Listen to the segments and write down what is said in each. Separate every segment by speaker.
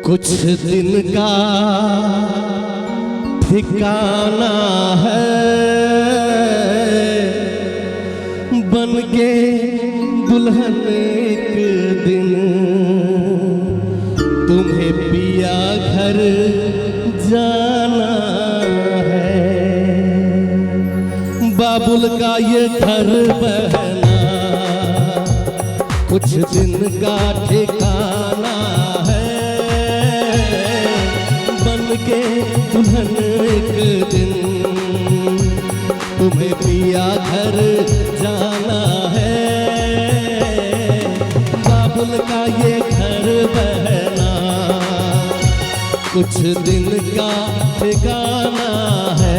Speaker 1: कुछ दिन का ठिकाना है, बन के दुल्हन एक दिन तुम्हें पिया घर जाना है। बाबुल का ये घर बहना कुछ दिन का ठिकाना है, बन के दुल्हन एक दिन तुम्हें पिया घर जाना है। बाबुल का ये घर बहना कुछ दिन का ठिकाना है।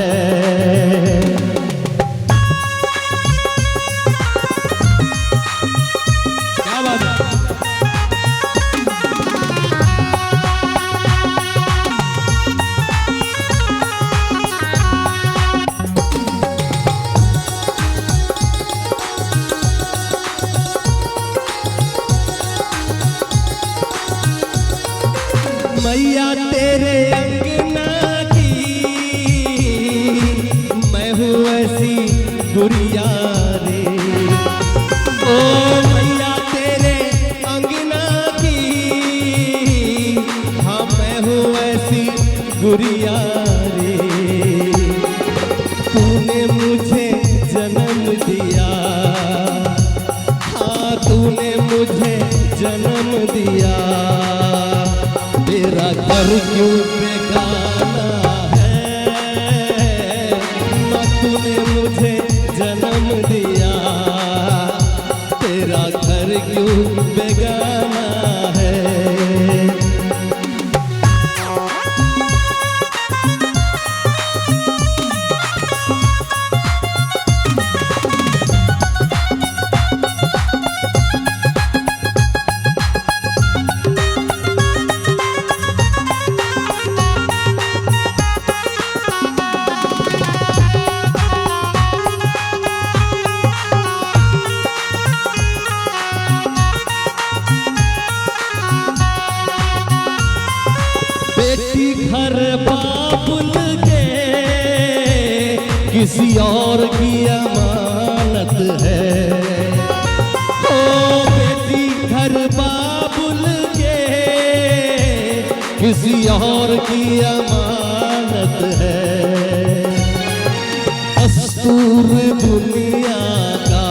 Speaker 1: मैया तेरे अंगना की मैं हूँ ऐसी गुड़िया रे, ओ मैया तेरे अंगना की हाँ मैं हूँ ऐसी गुड़िया रे। तूने मुझे जन्म दिया, हाँ तूने मुझे जन्म दिया, तेरा घर क्यों बेगाना है। माँ तूने मुझे जन्म दिया, तेरा घर क्यों बेगाना है। बेटी घर बाबुल के किसी और की अमानत है, ओ बेटी घर बाबुल के किसी और की अमानत है। दस्तूर दुनिया का,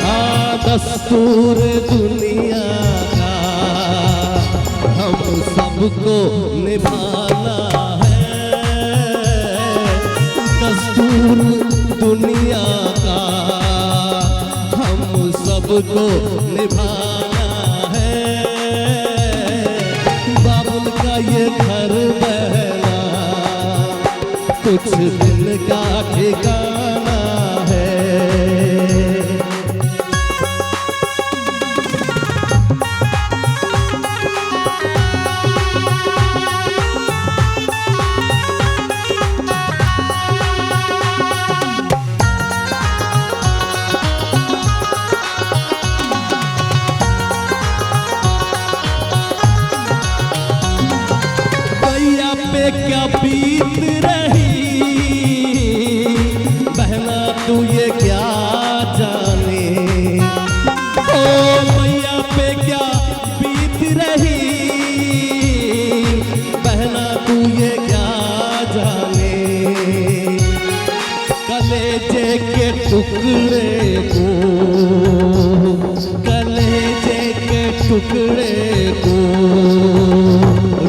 Speaker 1: हाँ दस्तूर दुनिया का हम सबको निभाना है। दस्तूर दुनिया का हम सबको निभाना है। बाबुल का ये घर बहना कुछ दिन का ठिकाना है। पे क्या बीत रही बहना तू ये क्या जाने, ओ मैया पे क्या बीत रही बहना तू ये क्या जाने। कलेजे के टुकड़े को, कलेजे के टुकड़े को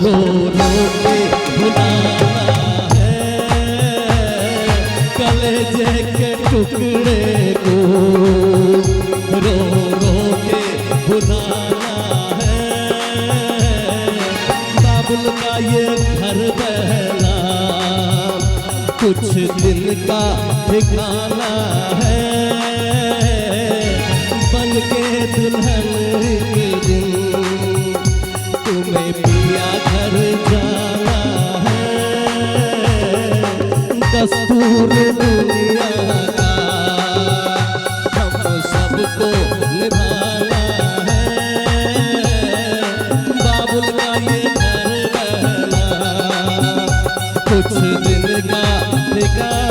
Speaker 1: रो रो के भुलाना है। कलेजे के टुकड़े को रो रो के भुलाना है। बाबुल का ये घर बहना कुछ दिन का ठिकाना है, बन के दुल्हन के दिन तुम्हें पिया घर जाना है। दस्तूर दुनिया का हम सबको निभाना है। बाबुल का का